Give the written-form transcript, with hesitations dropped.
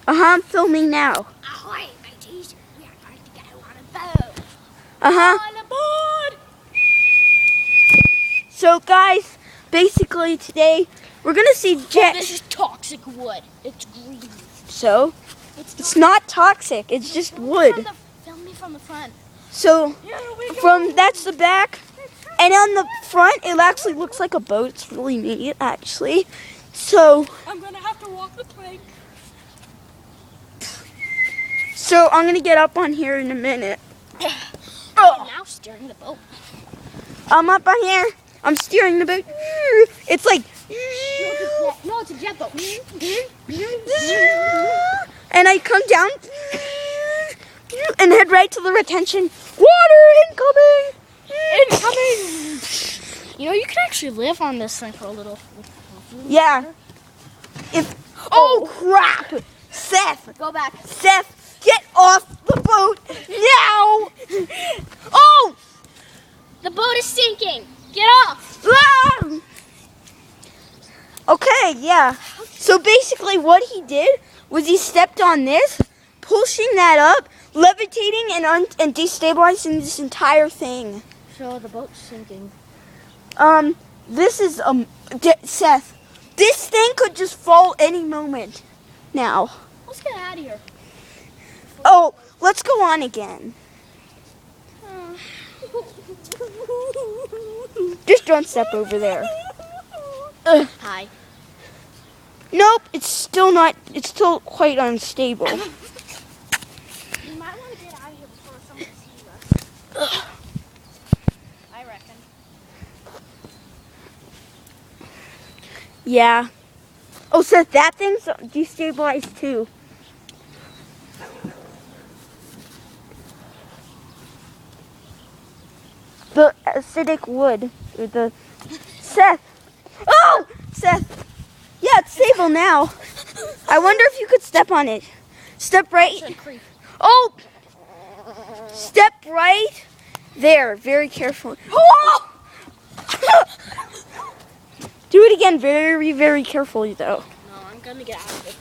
I'm filming now. Ahoy, mateys. We are going to go on a boat. On aboard! So guys, basically today we're gonna see Jet. This is toxic wood. It's green. So it's not toxic. It's just wood. Film me from the front. So that's the back, and on the front it actually looks like a boat. It's really neat, actually. So I'm gonna have to walk the plank. So I'm gonna get up on here in a minute. Oh. Now steering the boat. I'm up on here. I'm steering the boat. It's like. No, it's a jet boat. And I come down and head right to the retention. Water incoming! Incoming! You know, you could actually live on this thing for a little. Yeah. Oh crap! Seth! Go back. Seth, get off the boat now! Oh! The boat is sinking. Get off! Ah! Okay, yeah. So basically what he did was he stepped on this, pushing that up, levitating and destabilizing this entire thing. So the boat's sinking. This is, Seth, this thing could just fall any moment now. Let's get out of here. Oh, let's go on again. Just don't step over there. Hi. Nope, it's still quite unstable. You might want to get out of here before someone sees us. I reckon. Yeah. Oh, Seth, that thing's destabilized too. The acidic wood, or the Seth. Oh, Seth. Yeah, it's stable now. I wonder if you could step on it. Step right. Oh, step right there. Very carefully. Oh! Do it again. Very, very carefully, though. No, I'm gonna get out of it.